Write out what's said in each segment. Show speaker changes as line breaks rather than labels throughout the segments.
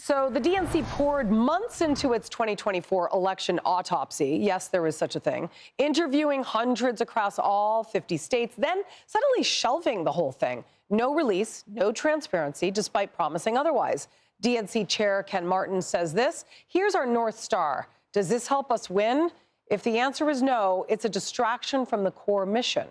So the DNC poured months into its 2024 election autopsy. Yes, there is such a thing. Interviewing hundreds across all 50 states, then suddenly shelving the whole thing. No release, no transparency, despite promising otherwise. DNC Chair Ken Martin says this. Here's our North Star. Does this help us win? If the answer is no, it's a distraction from the core mission.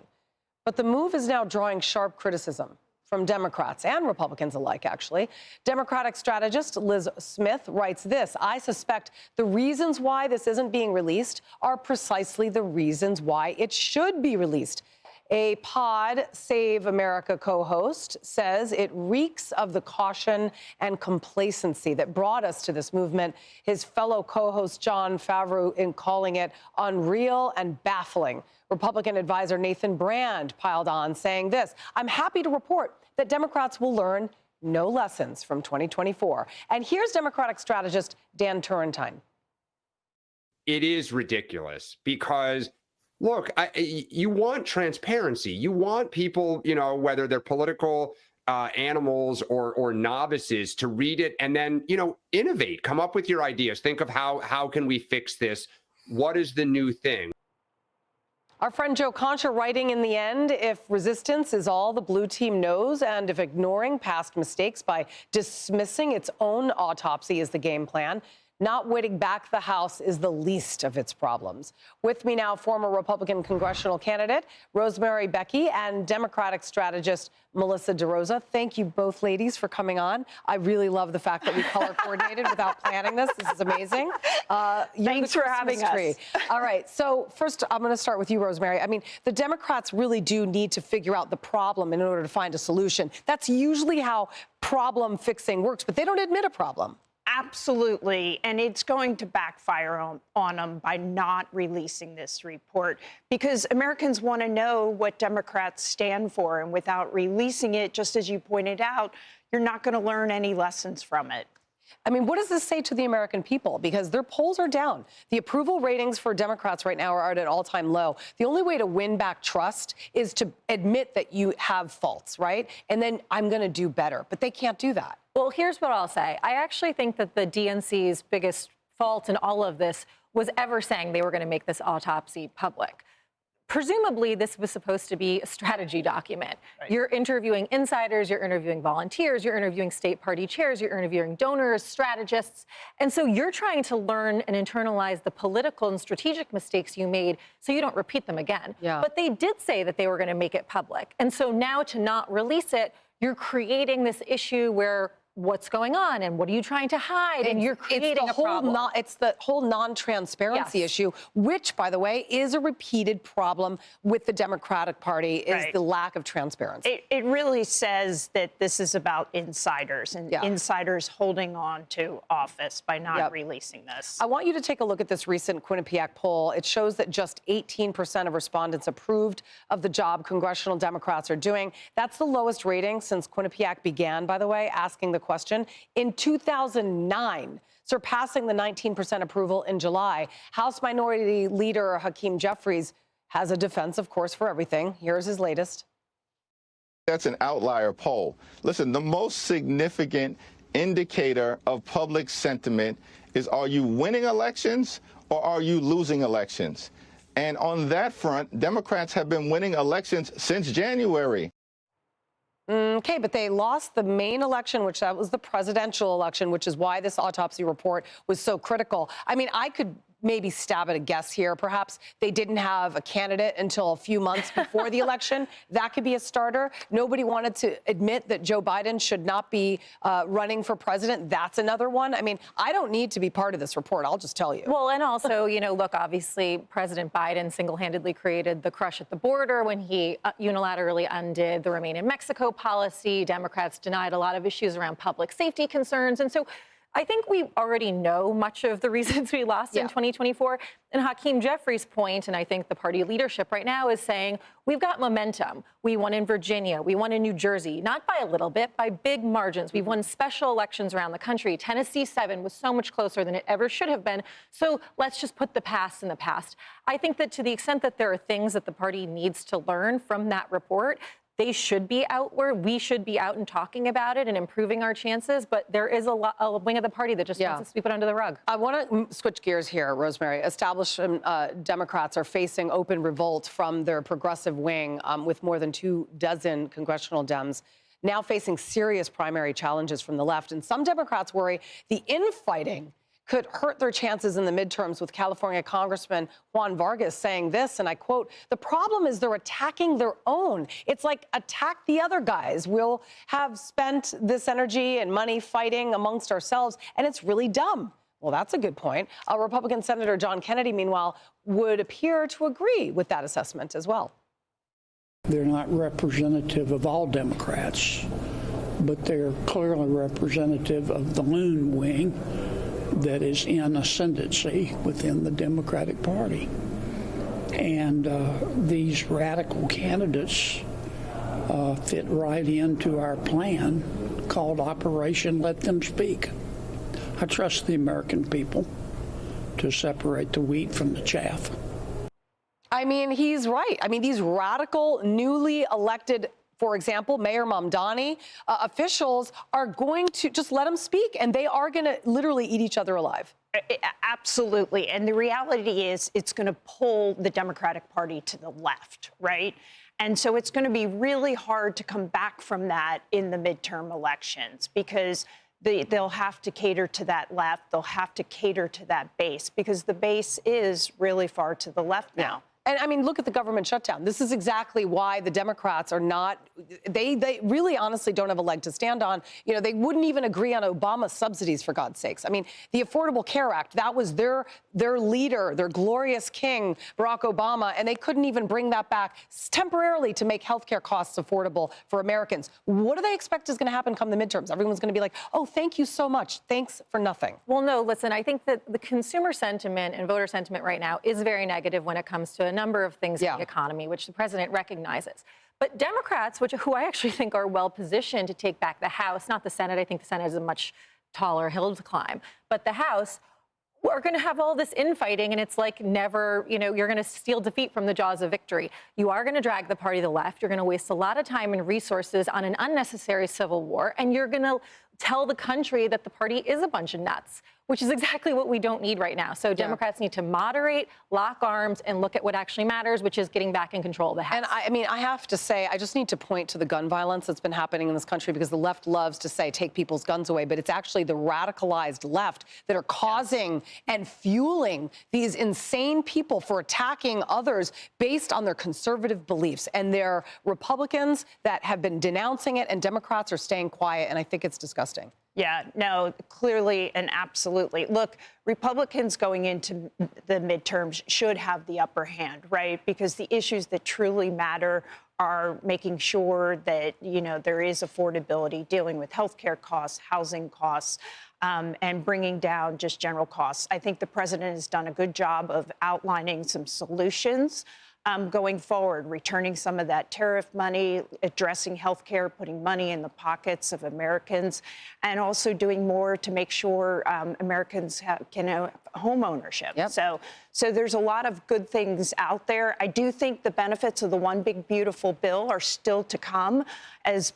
But the move is now drawing sharp criticism from Democrats and Republicans alike, actually. Democratic strategist Liz Smith writes this: I suspect the reasons why this isn't being released are precisely the reasons why it should be released. A Pod Save America co-host says it reeks of the caution and complacency that brought us to this movement. His fellow co-host John Favreau in calling it unreal and baffling. Republican advisor Nathan Brand piled on, saying this: I'm happy to report that Democrats will learn no lessons from 2024. And here's Democratic strategist Dan Turrentine.
It is ridiculous because, look, you want transparency. You want people, whether they're political animals or novices, to read it and then, innovate, come up with your ideas. Think of how can we fix this? What is the new thing?
Our friend Joe Concha writing, in the end, if resistance is all the blue team knows and if ignoring past mistakes by dismissing its own autopsy is the game plan, not winning back the House is the least of its problems. With me now, former Republican congressional candidate Rosemary Becchi and Democratic strategist Melissa DeRosa. Thank you both ladies for coming on. I really love the fact that we color coordinated without planning this. This is amazing.
Thanks for having us.
All right. So first, I'm going to start with you, Rosemary. I mean, the Democrats really do need to figure out the problem in order to find a solution. That's usually how problem fixing works, but they don't admit a problem.
Absolutely. And it's going to backfire on them by not releasing this report, because Americans want to know what Democrats stand for. And without releasing it, just as you pointed out, you're not going to learn any lessons from it.
I mean, what does this say to the American people? Because their polls are down. The approval ratings for Democrats right now are at an all-time low. The only way to win back trust is to admit that you have faults, right? And then I'm going to do better. But they can't do that.
Well, here's what I'll say. I actually think that the DNC's biggest fault in all of this was ever saying they were going to make this autopsy public. Presumably, this was supposed to be a strategy document. Right. You're interviewing insiders, you're interviewing volunteers, you're interviewing state party chairs, you're interviewing donors, strategists. And so you're trying to learn and internalize the political and strategic mistakes you made so you don't repeat them again.
Yeah.
But they did say that they were going to make it public. And so now to not release it, you're creating this issue where what's going on and what are you trying to hide? And you're creating a problem.
It's the whole non-transparency issue, which, by the way, is a repeated problem with the Democratic Party, is the lack of transparency.
It really says that this is about insiders and insiders holding on to office by not releasing this.
I want you to take a look at this recent Quinnipiac poll. It shows that just 18% of respondents approved of the job congressional Democrats are doing. That's the lowest rating since Quinnipiac began, by the way, asking the question in 2009, surpassing the 19% approval in July. House Minority Leader Hakeem Jeffries has a defense, of course, for everything. Here's his latest.
That's an outlier poll. Listen, the most significant indicator of public sentiment is, are you winning elections or are you losing elections? And on that front, Democrats have been winning elections since January.
Okay, but they lost the main election, which that was the presidential election, which is why this autopsy report was so critical. I mean, I could maybe stab at a guess here. Perhaps they didn't have a candidate until a few months before the election. That could be a starter. Nobody wanted to admit that Joe Biden should not be running for president. That's another one. I mean, I don't need to be part of this report. I'll just tell you.
Well, and also, look, obviously, President Biden single-handedly created the crush at the border when he unilaterally undid the Remain in Mexico policy. Democrats denied a lot of issues around public safety concerns. And so I think we already know much of the reasons we lost in 2024. And Hakeem Jeffries' point, and I think the party leadership right now is saying, we've got momentum. We won in Virginia. We won in New Jersey, not by a little bit, by big margins. We've won special elections around the country. Tennessee 7 was so much closer than it ever should have been. So let's just put the past in the past. I think that to the extent that there are things that the party needs to learn from that report, they should be outward. We should be out and talking about it and improving our chances. But there is a wing of the party that just wants to sweep it under the rug.
I want to switch gears here, Rosemary. Establishment Democrats are facing open revolt from their progressive wing, with more than 24 congressional Dems now facing serious primary challenges from the left. And some Democrats worry the infighting could hurt their chances in the midterms, with California Congressman Juan Vargas saying this, and I quote, "The problem is they're attacking their own. It's like attack the other guys. We'll have spent this energy and money fighting amongst ourselves, and it's really dumb." Well, that's a good point. Republican Senator John Kennedy, meanwhile, would appear to agree with that assessment as well.
They're not representative of all Democrats, but they're clearly representative of the lone wing that is in ascendancy within the Democratic Party. And these radical candidates fit right into our plan called Operation Let Them Speak. I trust the American people to separate the wheat from the chaff.
I mean, he's right. I mean, these radical, newly elected, for example, Mayor Mamdani, officials are going to just let them speak, and they are going to literally eat each other alive.
Absolutely. And the reality is it's going to pull the Democratic Party to the left, right? And so it's going to be really hard to come back from that in the midterm elections, because they'll have to cater to that left. They'll have to cater to that base, because the base is really far to the left now.
And I mean, look at the government shutdown. This is exactly why the Democrats are not, they really honestly don't have a leg to stand on. You know, they wouldn't even agree on Obama's subsidies, for God's sakes. I mean, the Affordable Care Act, that was their leader, their glorious king, Barack Obama, and they couldn't even bring that back temporarily to make healthcare costs affordable for Americans. What do they expect is going to happen come the midterms? Everyone's going to be like, oh, thank you so much. Thanks for nothing.
Well, no, listen, I think that the consumer sentiment and voter sentiment right now is very negative when it comes to a number of things in the economy, which the president recognizes. But Democrats, who I actually think are well positioned to take back the House, not the Senate. I think the Senate is a much taller hill to climb. But the House, we're going to have all this infighting, and it's like never, you know, you're going to steal defeat from the jaws of victory. You are going to drag the party to the left. You're going to waste a lot of time and resources on an unnecessary civil war, and you're going to tell the country that the party is a bunch of nuts, which is exactly what we don't need right now. So Democrats need to moderate, lock arms, and look at what actually matters, which is getting back in control of the House.
And I mean, I have to say, I just need to point to the gun violence that's been happening in this country, because the left loves to say, take people's guns away, but it's actually the radicalized left that are causing and fueling these insane people for attacking others based on their conservative beliefs. And they're Republicans that have been denouncing it, and Democrats are staying quiet, and I think it's disgusting.
Yeah, no, clearly and absolutely. Look, Republicans going into the midterms should have the upper hand, right? Because the issues that truly matter are making sure that, you know, there is affordability, dealing with healthcare costs, housing costs, and bringing down just general costs. I think the president has done a good job of outlining some solutions going forward, returning some of that tariff money, addressing health care, putting money in the pockets of Americans, and also doing more to make sure Americans can have home ownership. So there's a lot of good things out there. I do think the benefits of the One Big Beautiful Bill are still to come as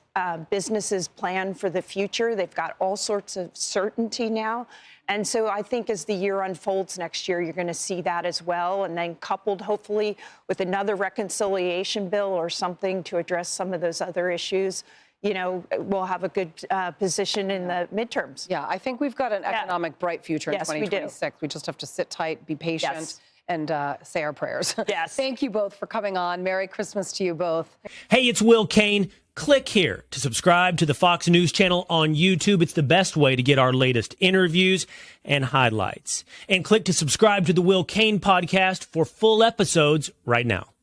businesses plan for the future. They've got all sorts of certainty now. And so I think as the year unfolds next year, you're going to see that as well. And then coupled, hopefully, with another reconciliation bill or something to address some of those other issues, you know, we'll have a good position in the midterms.
Yeah, I think we've got an economic bright future in 2026. We just have to sit tight, be patient, and say our prayers. Thank you both for coming on. Merry Christmas to you both.
Hey, it's Will Cain. Click here to subscribe to the Fox News channel on YouTube. It's the best way to get our latest interviews and highlights. And click to subscribe to the Will Cain podcast for full episodes right now.